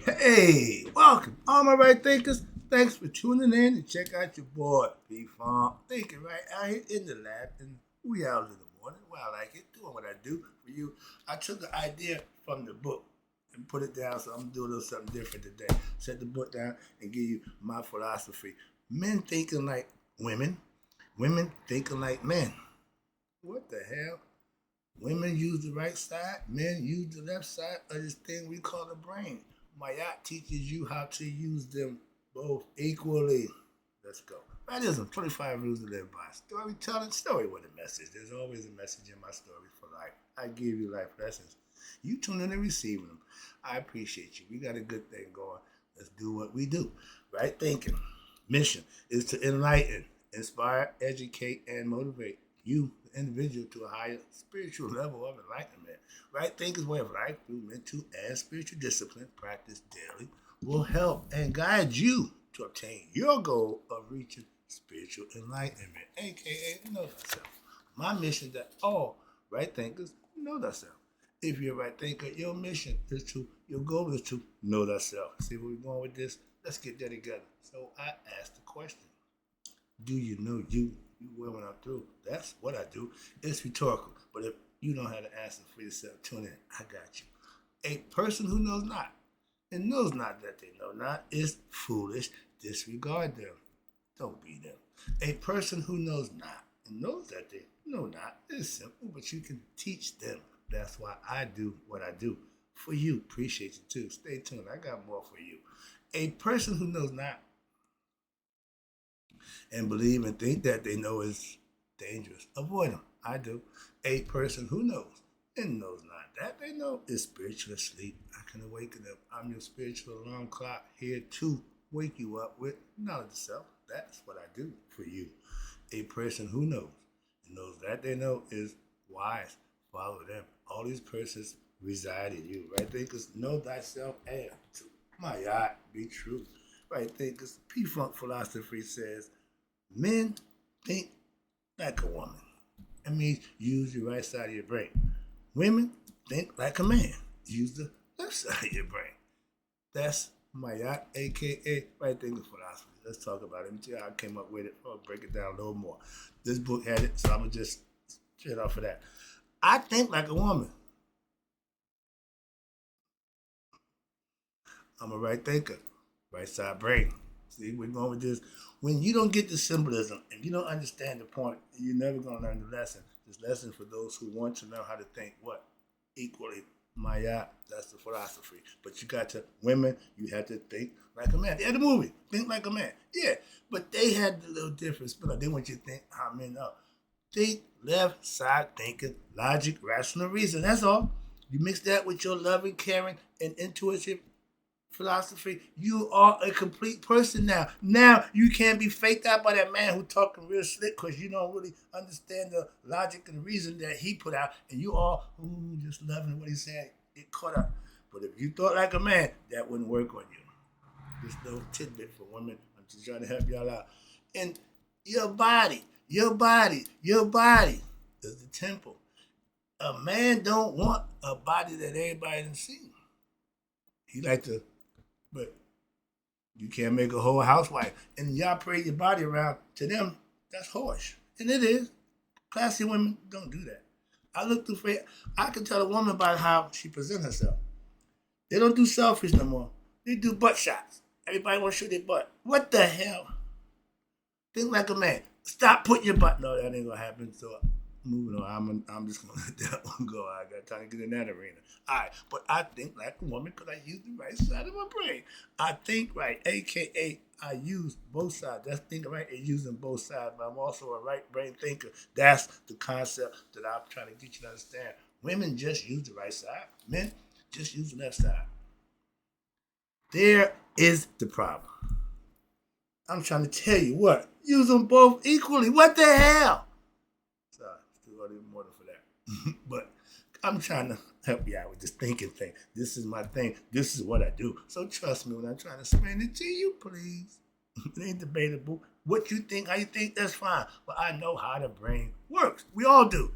Hey, welcome, all my right thinkers. Thanks for tuning in to check out your boy, P Farm. Thinking right out here in the lab in wee hours in the morning. Well, I like it, doing what I do for you. I took an idea from the book and put it down, so I'm gonna do a little something different today. Set the book down and give you my philosophy. Men thinking like women, women thinking like men. What the hell? Women use the right side, men use the left side of this thing we call the brain. Maat teaches you how to use them both equally. Let's go. That is 25 rules to live by. Storytelling, story with a message. There's always a message in my stories for life. I give you life lessons. You tune in and receiving them. I appreciate you. We got a good thing going. Let's do what we do. Right thinking. Mission is to enlighten, inspire, educate, and motivate you, the individual, to a higher spiritual level of enlightenment. Right thinking's way of life through mental and spiritual discipline practiced daily will help and guide you to obtain your goal of reaching spiritual enlightenment, aka know thyself. My mission is that all right thinkers know thyself. If you're a right thinker, your goal is to know thyself. See where we're going with this? Let's get that together. So I asked the question, do you know you? You will when I'm through. That's what I do. It's rhetorical. But if you don't have the answer for yourself, tune in. I got you. A person who knows not and knows not that they know not is foolish. Disregard them. Don't be them. A person who knows not and knows that they know not is simple, but you can teach them. That's why I do what I do. For you, appreciate you too. Stay tuned. I got more for you. A person who knows not and believe and think that they know is dangerous. Avoid them. I do. A person who knows and knows not that they know is spiritual asleep. I can awaken them. I'm your spiritual alarm clock here to wake you up with knowledge of self. That's what I do for you. A person who knows and knows that they know is wise. Follow them. All these persons reside in you. Right thinkers, know thyself and to my yacht be true. Right thinkers, P Funk philosophy says men think like a woman. That means use the right side of your brain. Women think like a man. Use the left side of your brain. That's my yacht, aka right thinking philosophy. Let's talk about it. Let me tell you how I came up with it. I'll break it down a little more. This book had it, so I'm gonna just straight off of that. I think like a woman. I'm a right thinker, right side brain. See, we're going with this. When you don't get the symbolism and you don't understand the point, you're never going to learn the lesson. This lesson for those who want to know how to think what? Equally. Maya, that's the philosophy. But you got to, women, you have to think like a man. They had the movie, Think Like a Man. Yeah, but they had the little difference. But they want you to think how men are. Think left side thinking, logic, rational reason. That's all. You mix that with your loving, caring, and intuitive philosophy, you are a complete person now. Now you can't be faked out by that man who talking real slick because you don't really understand the logic and reason that he put out, and you all just loving what he said. Get caught up. But if you thought like a man, that wouldn't work on you. This little tidbit for women. I'm just trying to help y'all out. And your body is the temple. A man don't want a body that everybody done seen. He like to, but you can't make a whole housewife. And y'all parade your body around. To them, that's harsh. And it is. Classy women don't do that. I look through face. I can tell a woman by how she presents herself. They don't do selfies no more. They do butt shots. Everybody want to show their butt. What the hell? Think like a man. Stop putting your butt. No, that ain't gonna happen. So moving on. I'm just gonna let that one go. I got time to get in that arena. All right, but I think like a woman because I use the right side of my brain. I think right, aka I use both sides. That's thinking right and using both sides. But I'm also a right brain thinker. That's the concept that I'm trying to get you to understand. Women just use the right side. Men just use the left side. There is the problem. I'm trying to tell you what. Use them both equally. What the hell? Sorry, still got even more for that. But I'm trying to help you out with this thinking thing. This is my thing. This is what I do. So trust me when I'm trying to explain it to you, please. It ain't debatable. What you think, how you think, that's fine. But I know how the brain works. We all do.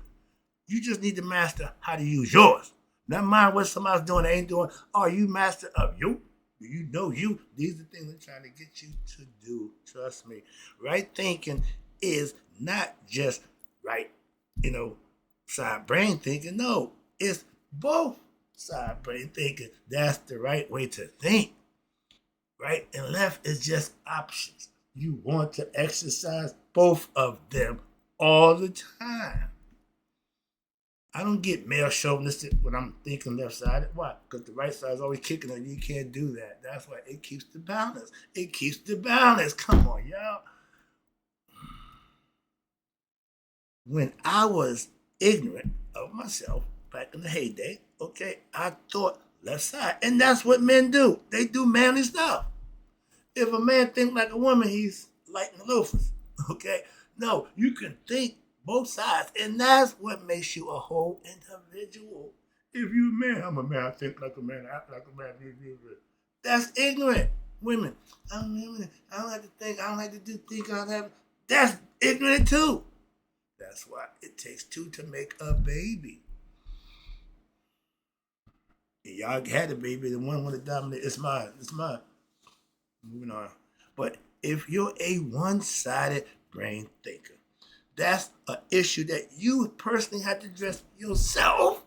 You just need to master how to use yours. Not mind what somebody's doing, they ain't doing. Are you master of you? You know you. These are things I'm trying to get you to do. Trust me. Right thinking is not just right, side brain thinking. No, it's both side brain thinking. That's the right way to think. Right and left is just options. You want to exercise both of them all the time. I don't get male chauvinistic when I'm thinking left sided. Why? Because the right side is always kicking and you can't do that. That's why it keeps the balance. It keeps the balance. Come on, y'all. When I was ignorant of myself back in the heyday, okay, I thought left side. And that's what men do. They do manly stuff. If a man think like a woman, he's lighting the loafers. Okay? No, you can think both sides, and that's what makes you a whole individual. If you a man, I'm a man, I think like a man, I act like a man. That's ignorant. Women, I don't have to think, I don't have to do think, I don't have. That's ignorant too. That's why it takes two to make a baby. And y'all had a baby, the one want to dominate. It's mine. It's mine. Moving on. But if you're a one-sided brain thinker, that's an issue that you personally have to address yourself.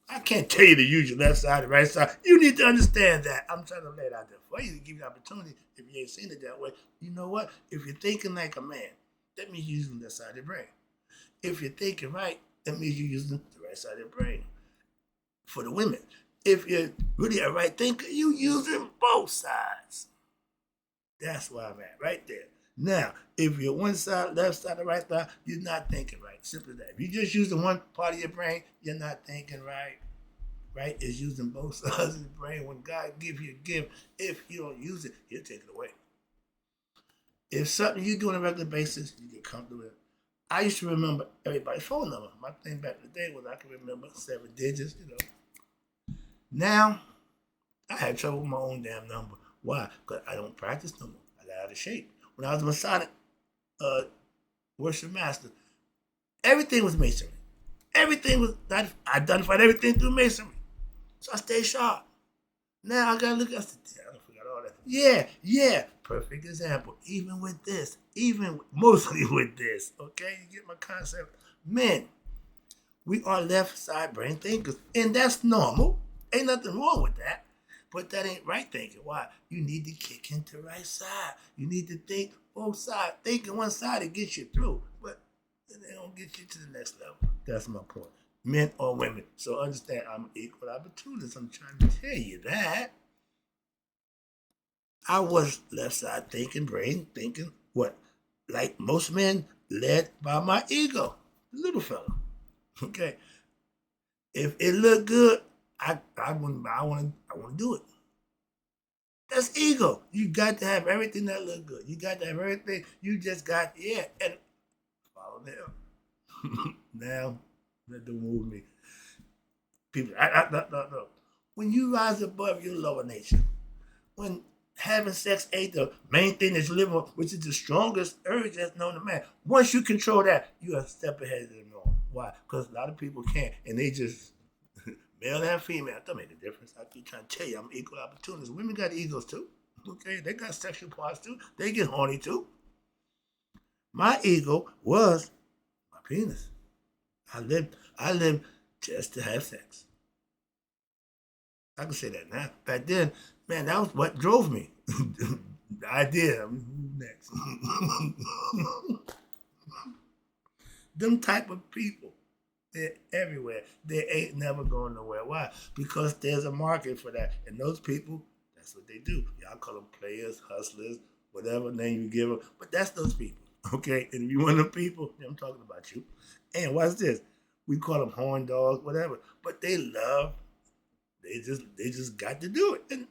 I can't tell you to use your left side, the right side. You need to understand that. I'm trying to lay it out there for you to give you the opportunity. If you ain't seen it that way, you know what? If you're thinking like a man, that means you're using that side of the brain. If you're thinking right, that means you're using the right side of the brain. For the women, if you're really a right thinker, you using both sides. That's where I'm at, right there. Now, if you're one side, left side, or right side, you're not thinking right. Simple as that. If you just using one part of your brain, you're not thinking right. Right is using both sides of the brain. When God gives you a gift, if you don't use it, He'll take it away. If something you do on a regular basis, you get comfortable with it. I used to remember everybody's phone number. My thing back in the day was I could remember 7 digits, Now, I had trouble with my own damn number. Why? Because I don't practice no more. I got out of shape. When I was a Masonic worship master, everything was masonry. Everything was, I identified everything through masonry. So I stayed sharp. Now I gotta look at the I forgot all that. Yeah. Perfect example. Even with this. Mostly with this. Okay? You get my concept? Men, we are left side brain thinkers. And that's normal. Ain't nothing wrong with that. But that ain't right thinking. Why? You need to kick into the right side. You need to think both sides. Thinking one side, it gets you through. But they don't get you to the next level. That's my point. Men or women. So understand, I'm an equal opportunist. I'm trying to tell you that. I was left side thinking, brain thinking, what? Like most men, led by my ego. The little fella. Okay. If it looked good, I want to do it. That's ego. You got to have everything that look good. You got to have everything. You just got and follow them. Now, that don't move me. People, no. When you rise above your lower nature, when having sex ain't the main thing that you live on, which is the strongest urge that's known to man. Once you control that, you are a step ahead of the norm. Why? Because a lot of people can't, and they just male and female. That don't make a difference. I keep trying to tell you, I'm equal opportunities. Women got egos too. Okay, they got sexual parts too. They get horny too. My ego was my penis. I lived just to have sex. I can say that now. Back then, man, that was what drove me. The idea. Next. Them type of people, they're everywhere. They ain't never going nowhere. Why? Because there's a market for that. And those people, that's what they do. Y'all call them players, hustlers, whatever name you give them. But that's those people. Okay? And if you want them people, I'm talking about you. And what's this? We call them horn dogs, whatever. But they love, they just got to do it. And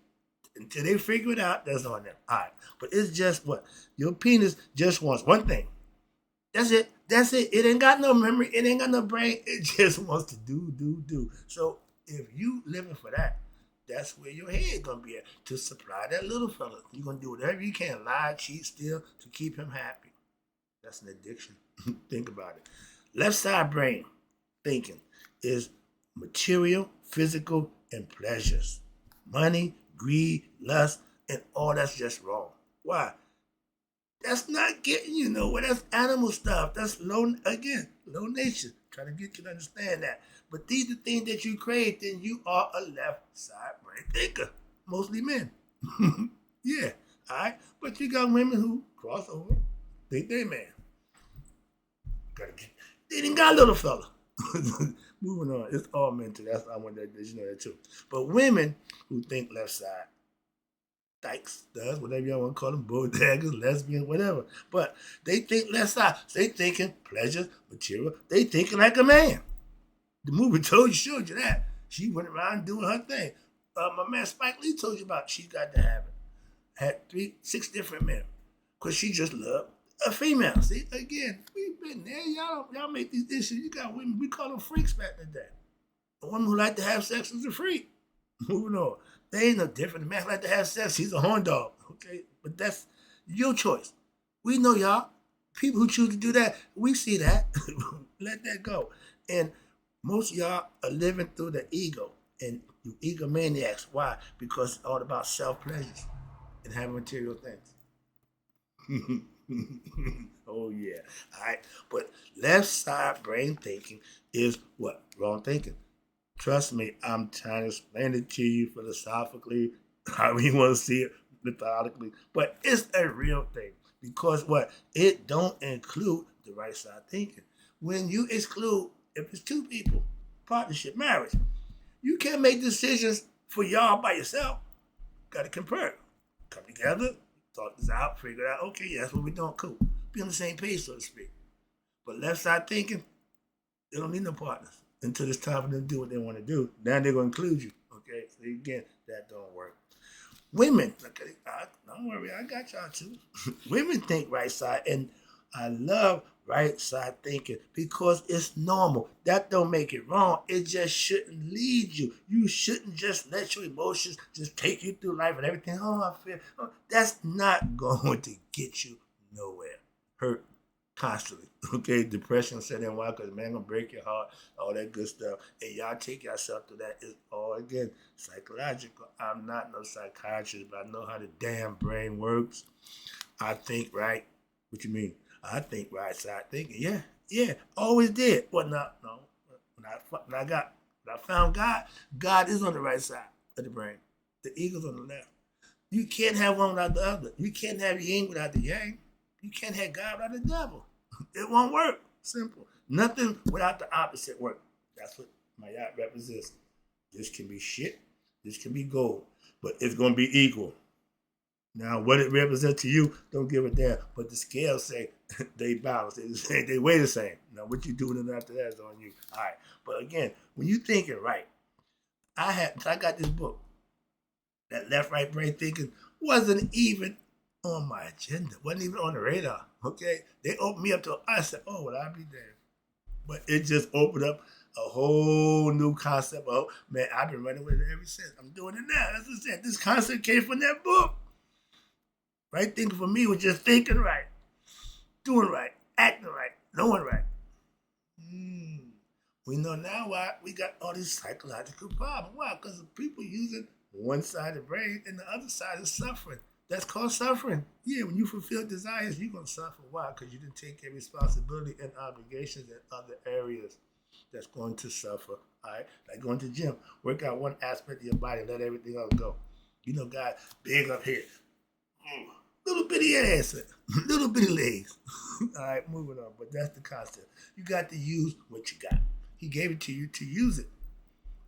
until they figure it out, that's on them. All right. But it's just what? Your penis just wants one thing. That's it. It ain't got no memory. It ain't got no brain. It just wants to do. So if you living for that, that's where your head gonna be at, to supply that little fella. You're gonna do whatever you can, lie, cheat, steal, to keep him happy. That's an addiction. Think about it. Left side brain thinking is material, physical, and pleasures. money, greed, lust, and all that's just wrong. Why? That's not getting you nowhere. That's animal stuff. That's low nature. Trying to get you to understand that. But these are things that you crave, then you are a left side brain thinker. Mostly men. Yeah. Alright? But you got women who cross over, think they man. They didn't got a little fella. Moving on. It's all mental. That's I want that you know that too. But women who think left side, dykes, does, whatever y'all want to call them, bodegas, lesbian, whatever. But they think left side. They thinking pleasure, material. They thinking like a man. The movie showed you that. She went around doing her thing. My man Spike Lee told you about she got to have it. Had 6 different men. Because she just loved a female. See, again, we've been there. Y'all make these issues. You got women, we call them freaks back in the day. A woman who like to have sex is a freak. Moving on. They ain't no different. The man who like to have sex, he's a horn dog. Okay? But that's your choice. We know y'all. People who choose to do that, we see that. Let that go. And most of y'all are living through the ego. And you egomaniacs. Why? Because it's all about self-pleasures and having material things. Oh yeah. All right. But left side brain thinking is what? Wrong thinking. Trust me, I'm trying to explain it to you philosophically, however you want to see it, methodically. But it's a real thing. Because what? It don't include the right side thinking. When you exclude, if it's 2 people, partnership, marriage, you can't make decisions for y'all by yourself. Got to compare. Come together, talk this out, figure it out. Okay, yeah, that's what we're doing. Cool. Be on the same page, so to speak. But left side thinking, they don't need no partners until it's time for them to do what they want to do. Now they're going to include you. Okay, so again, that don't work. Women, okay, don't worry, I got y'all too. Women think right side, and I love right side thinking because it's normal. That don't make it wrong. It just shouldn't lead you. You shouldn't just let your emotions just take you through life and everything. Oh, I feel. Oh, that's not going to get you nowhere. Hurt constantly. Okay, depression set in. Why? Because man gonna break your heart, all that good stuff. And y'all take yourself through that. It's all again psychological. I'm not no psychiatrist, but I know how the damn brain works. I think right. What you mean? I think right side thinking. Yeah, always did. Well, no. When I found God, God is on the right side of the brain. The ego's on the left. You can't have one without the other. You can't have yin without the yang. You can't have God without the devil. It won't work. Simple. Nothing without the opposite work. That's what my yacht represents. This can be shit. This can be gold. But it's going to be equal. Now, what it represents to you, don't give a damn. But the scales say they balance. They weigh the same. Now, what you doing after that is on you. All right. But again, when you thinking right, I got this book. That left-right brain thinking wasn't even on my agenda. Wasn't even on the radar. Okay? They opened me up to, I said, oh, well, I'll be there. But it just opened up a whole new concept. Oh, man, I've been running with it ever since. I'm doing it now. As I said, this concept came from that book. Right thinking for me was just thinking right, doing right, acting right, knowing right. We know now why we got all these psychological problems. Why? Because people using one side of the brain and the other side is suffering. That's called suffering. Yeah, when you fulfill desires, you're going to suffer. Why? Because you didn't take care of responsibility and obligations in other areas. That's going to suffer. All right? Like going to the gym. Work out one aspect of your body and let everything else go. You know, God, big up here. Little bitty ass, little bitty legs. All right, moving on. But that's the concept. You got to use what you got. He gave it to you to use it.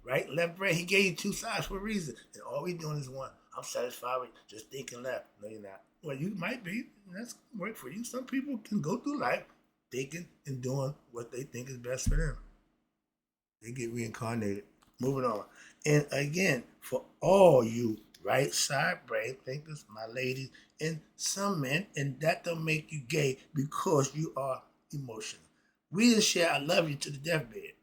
Right? Left brain. He gave you 2 sides for a reason. And all we doing is one. I'm satisfied with just thinking left. No, you're not. Well, you might be. That's work for you. Some people can go through life thinking and doing what they think is best for them. They get reincarnated. Moving on. And again, for all you right side brain thinkers, my ladies, and some men, and that don't make you gay because you are emotional. We didn't share I love you to the deathbed.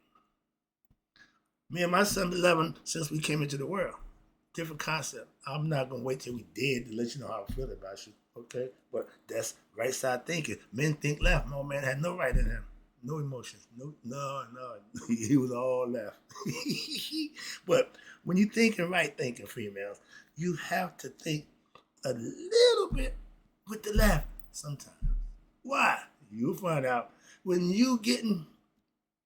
Me and my son been loving since we came into the world. Different concept. I'm not gonna wait till we dead to let you know how I feel about you. Okay? But that's right side thinking. Men think left. No man had no right in him. No emotions. No. He was all left. But when you thinking right thinking, females, you have to think a little bit with the left sometimes. Why? You'll find out when you getting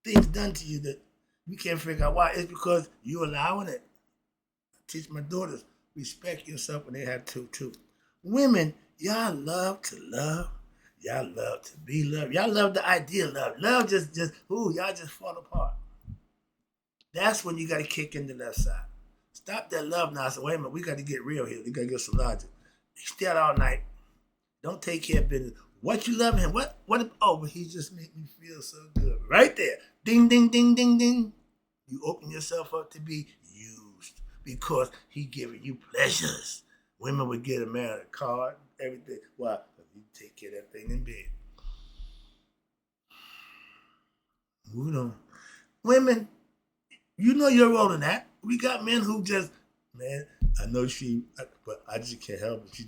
things done to you that you can't figure out why. It's because you allowing it. I teach my daughters respect yourself when they have to too. Women, y'all love to love. Y'all love to be loved. Y'all love the idea of love. Love y'all just fall apart. That's when you got to kick in the left side. Stop that love now. So wait a minute, we got to get real here. We got to get some logic. You stay out all night. Don't take care of business. What you love him? What? Oh, but he just made me feel so good. Right there. Ding, ding, ding, ding, ding. You open yourself up to be used because he giving you pleasures. Women would get a man a card, everything. Why? Because you take care of that thing in bed. Moving on. Women, you know your role in that. We got men who just, man, I know but I just can't help it. She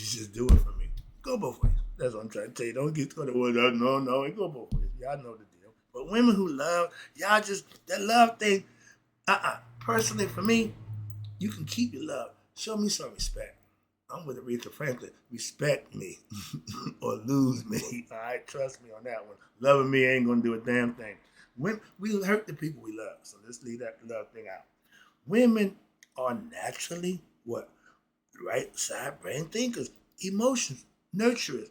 just do it for me. Go both ways. That's what I'm trying to tell you. Don't get to the word. No, it go both ways. Y'all know the deal. But women who love, y'all just, that love thing, personally for me, you can keep your love. Show me some respect. I'm with Aretha Franklin. Respect me or lose me. All right, trust me on that one. Loving me ain't gonna do a damn thing. We hurt the people we love, so let's leave that love thing out. Women are naturally what? Right side brain thinkers, emotions, nurturers,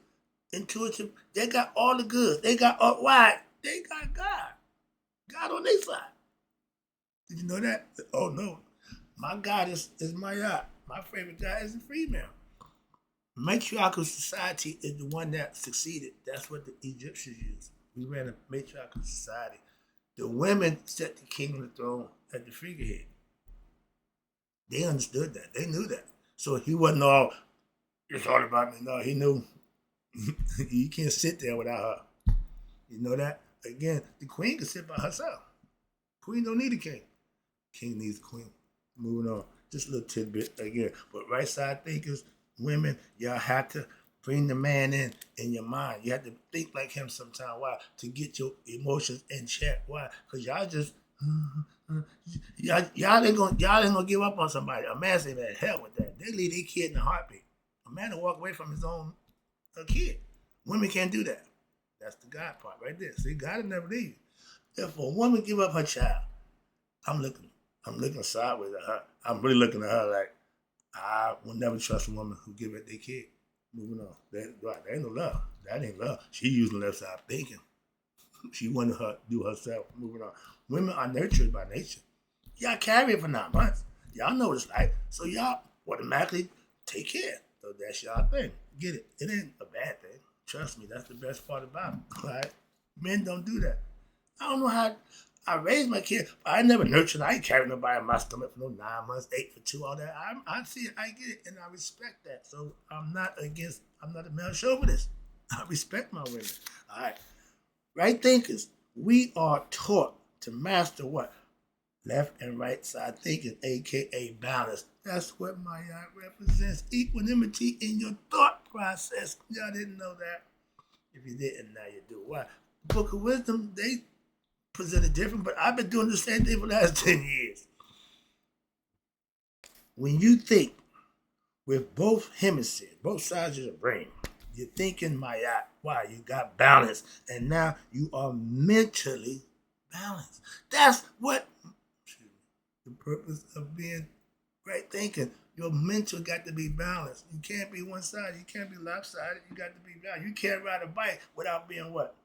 intuitive. They got all the goods. They got all why? They got God. God on their side. Did you know that? Oh no. My God is Maat. My favorite guy is a female. Matriarchal society is the one that succeeded. That's what the Egyptians used. We ran a matriarchal society. The women set the king on the throne at the figurehead. They understood that. They knew that. So he wasn't all, it's all about me. No, he knew you can't sit there without her. You know that? Again, the queen can sit by herself. Queen don't need a king. King needs a queen. Moving on. Just a little tidbit again. But right side thinkers, women, y'all have to bring the man in your mind. You have to think like him sometime. Why? To get your emotions in check. Why? Because y'all just y'all ain't gonna give up on somebody. A man say, man, hell with that. They leave their kid in a heartbeat. A man will walk away from his own kid. Women can't do that. That's the God part right there. See, God will never leave you. If a woman give up her child, I'm looking sideways at her. I'm really looking at her like, I will never trust a woman who give up their kid. Moving on. That ain't no love. That ain't love. She using the left side thinking. She wanted her do herself. Moving on. Women are nurtured by nature. Y'all carry it for 9 months. Y'all know what it's like. So y'all automatically take care. So that's y'all thing. Get it. It ain't a bad thing. Trust me, that's the best part about it. All right? Men don't do that. I don't know how I raised my kid. I never nurtured. I ain't carried nobody in my stomach for no 9 months, 8 for 2, all that. I see it, I get it, and I respect that. So I'm not a male chauvinist. I respect my women. All right. Right thinkers, we are taught to master what? Left and right side thinking, aka balance. That's what Maat represents. Equanimity in your thought process. Y'all didn't know that. If you didn't, now you do. Why? Book of Wisdom, they present it different, but I've been doing the same thing for the last 10 years. When you think with both hemispheres, both sides of your brain, you're thinking Maat. Why? You got balance, and now you are mentally balanced. That's what the purpose of being right thinking. Your mental got to be balanced. You can't be one sided. You can't be lopsided. You got to be balanced. You can't ride a bike without being what?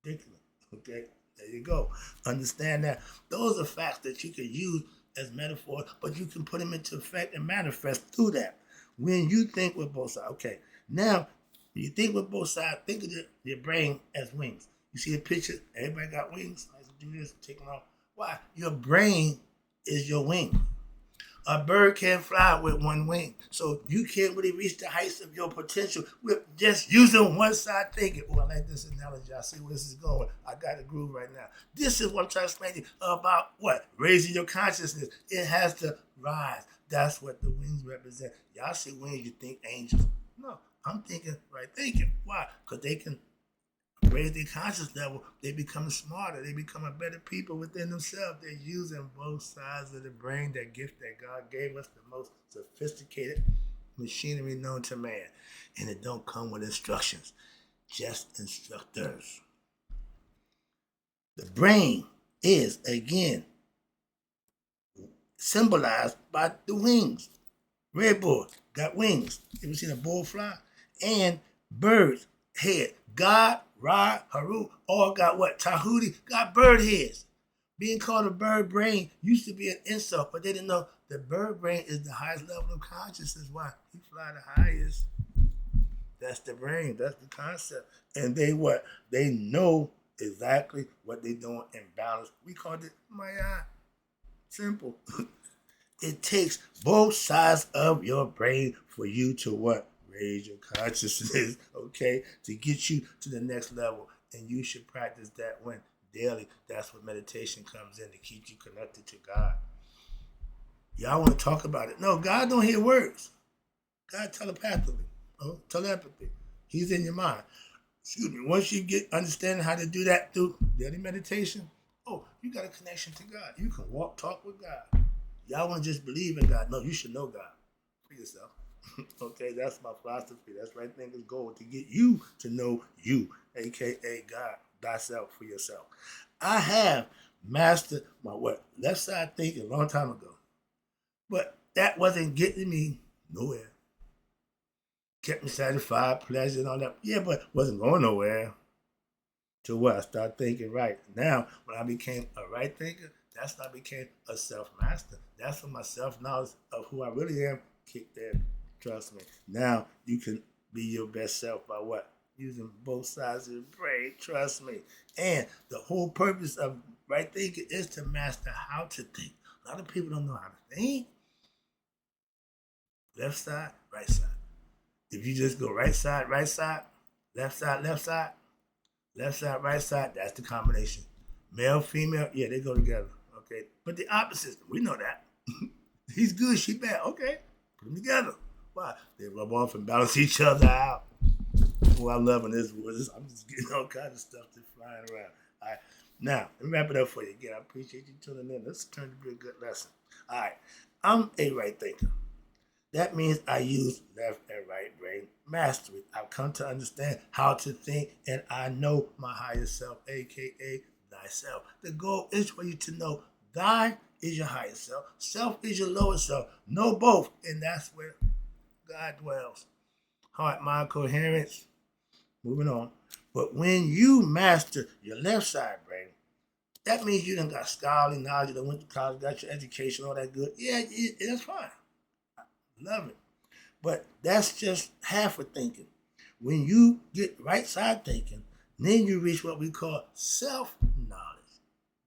Ridiculous. Okay? There you go. Understand that. Those are facts that you can use as metaphors, but you can put them into effect and manifest through that. When you think with both sides. Okay. Now, when you think with both sides, think of your brain as wings. You see a picture? Everybody got wings. I used to do this, take them off. Why? Your brain is your wing. A bird can't fly with one wing. So you can't really reach the heights of your potential with just using one side thinking. Oh, I like this analogy. I see where this is going. I got a groove right now. This is what I'm trying to explain to you about what? Raising your consciousness. It has to rise. That's what the wings represent. Y'all see wings, you think angels. No, I'm thinking right thinking. Why? Because they can raise their conscious level, they become smarter. They become a better people within themselves. They're using both sides of the brain, that gift that God gave us, the most sophisticated machinery known to man. And it don't come with instructions, just instructors. The brain is, again, symbolized by the wings. Red bull got wings. You ever seen a bull fly? And birds' head. God, Ra, Haru, all got what? Tahuti got bird heads. Being called a bird brain used to be an insult, but they didn't know the bird brain is the highest level of consciousness. Why? He fly the highest. That's the brain. That's the concept. And they what? They know exactly what they're doing in balance. We called it Maya. Simple. It takes both sides of your brain for you to what? Raise your consciousness, okay? To get you to the next level. And you should practice that when daily. That's what meditation comes in, to keep you connected to God. Y'all want to talk about it. No, God don't hear words. God telepathically. Oh, telepathy. He's in your mind. Excuse me. Once you get understanding how to do that through daily meditation, oh, you got a connection to God. You can walk, talk with God. Y'all want to just believe in God. No, you should know God for yourself. Okay, that's my philosophy. That's right thinker's goal, to get you to know you, a.k.a. God, thyself for yourself. I have mastered my left side thinking a long time ago. But that wasn't getting me nowhere. Kept me satisfied, pleasure, and all that. Yeah, but wasn't going nowhere. To what? I started thinking right. Now, when I became a right thinker, that's when I became a self-master. That's when my self-knowledge of who I really am kicked in. Trust me. Now, you can be your best self by what? Using both sides of the brain. Trust me. And the whole purpose of right thinking is to master how to think. A lot of people don't know how to think. Left side, right side. If you just go right side, left side, left side, right side, that's the combination. Male, female, yeah, they go together. Okay. But the opposite, we know that. He's good, she bad. Okay. Put them together. Why? They rub off and balance each other out. Oh, I'm loving this. I'm just getting all kinds of stuff that's flying around. All right. Now, let me wrap it up for you again. I appreciate you tuning in. This turned to be a good lesson. All right. I'm a right thinker. That means I use left and right brain mastery. I've come to understand how to think, and I know my higher self, a.k.a. thyself. The goal is for you to know thy is your higher self, self is your lower self. Know both, and that's where God dwells. Heart, mind, coherence. Moving on. But when you master your left side brain, that means you done got scholarly knowledge, you done went to college, got your education, all that good. Yeah, that's fine. Love it. But that's just half of thinking. When you get right side thinking, then you reach what we call self-knowledge.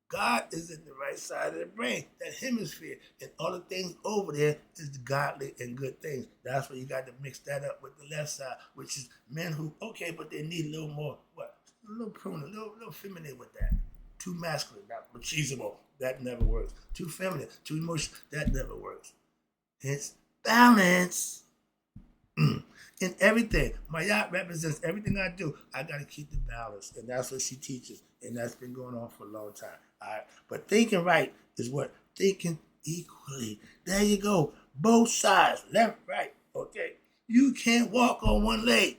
God is in the right side of the brain, that hemisphere, and all the things over there is the godly and good things. That's where you got to mix that up with the left side, which is men who, okay, but they need a little more, a little pruning, a little feminine with that. Too masculine, not machismo, that never works. Too feminine, too emotional, that never works. Hence, balance in everything. My yacht represents everything I do. I got to keep the balance, and that's what she teaches, and that's been going on for a long time. All right, but thinking right is what? Thinking equally. There you go. Both sides, left, right. Okay, you can't walk on one leg.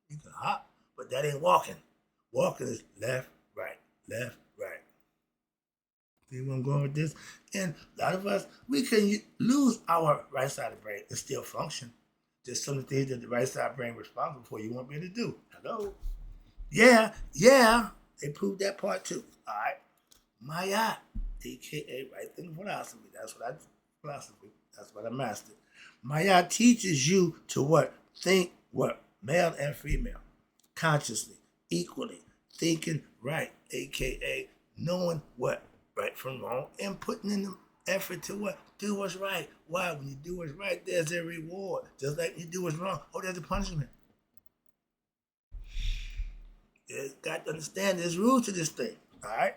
You can hop, but that ain't walking. Walking is left, right, left, right. See where I'm going with this? And a lot of us, we can lose our right side of the brain and still function. Just some of the things that the right side brain is responsible for, you won't be able to do. Hello? Yeah. They proved that part too. All right. Maya, a.k.a. right thinking philosophy. That's what I mastered. Maya teaches you to what? Think what? Male and female. Consciously, equally. Thinking right, a.k.a. knowing what? Right from wrong, and putting in the effort to what? Do what's right. Why? When you do what's right, there's a reward. Just like you do what's wrong, there's a punishment. You got to understand there's rules to this thing. All right?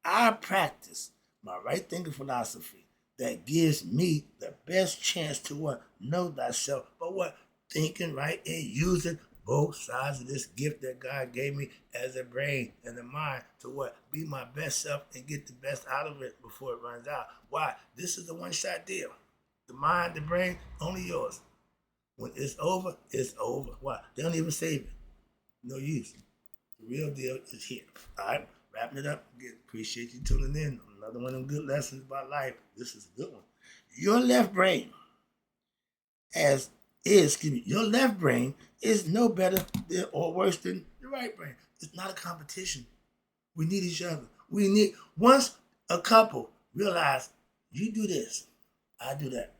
I practice my right thinking philosophy that gives me the best chance to what? Know thyself. But what? Thinking right and using both sides of this gift that God gave me as a brain and a mind to what? Be my best self and get the best out of it before it runs out. Why? This is a one-shot deal. The mind, the brain, only yours. When it's over, it's over. Why? They don't even save it. No use. The real deal is here. All right, wrapping it up. Again, appreciate you tuning in. Another one of them good lessons about life. This is a good one. Your left brain your left brain is no better or worse than the right brain. It's not a competition. We need each other. Once a couple realize you do this, I do that.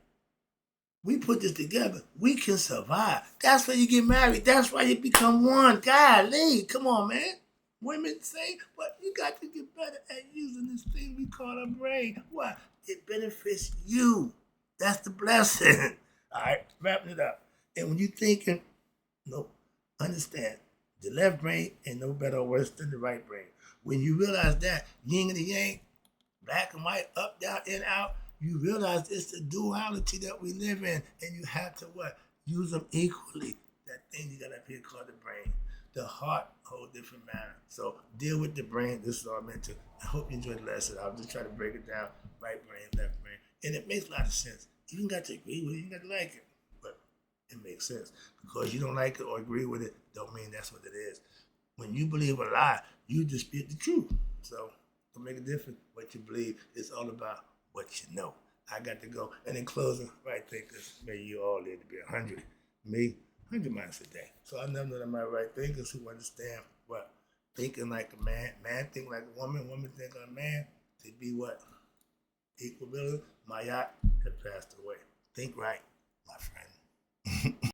We put this together, we can survive. That's why you get married. That's why you become one. Golly, come on, man. Women say, but you got to get better at using this thing we call a brain. Why? It benefits you. That's the blessing. All right, wrapping it up. And when you're thinking, no, understand, the left brain ain't no better or worse than the right brain. When you realize that, yin and the yang, black and white, up, down, in, out, you realize it's the duality that we live in, and you have to what? Use them equally. That thing you got up here called the brain. The heart, a whole different matter. So deal with the brain. This is all I meant to. I hope you enjoyed the lesson. I'll just try to break it down. Right brain, left brain. And it makes a lot of sense. You don't got to agree with it, you got to like it. But it makes sense. Because you don't like it or agree with it, don't mean that's what it is. When you believe a lie, you dispute the truth. So don't make a difference what you believe. It's all about what you know. I got to go. And in closing, right thinkers, may you all live to be 100. Me, 100 miles a day. So I never know that my right thinkers who understand what? Thinking like a man, man think like a woman, woman think like a man, to be what? Equability. My yacht has passed away. Think right, my friend.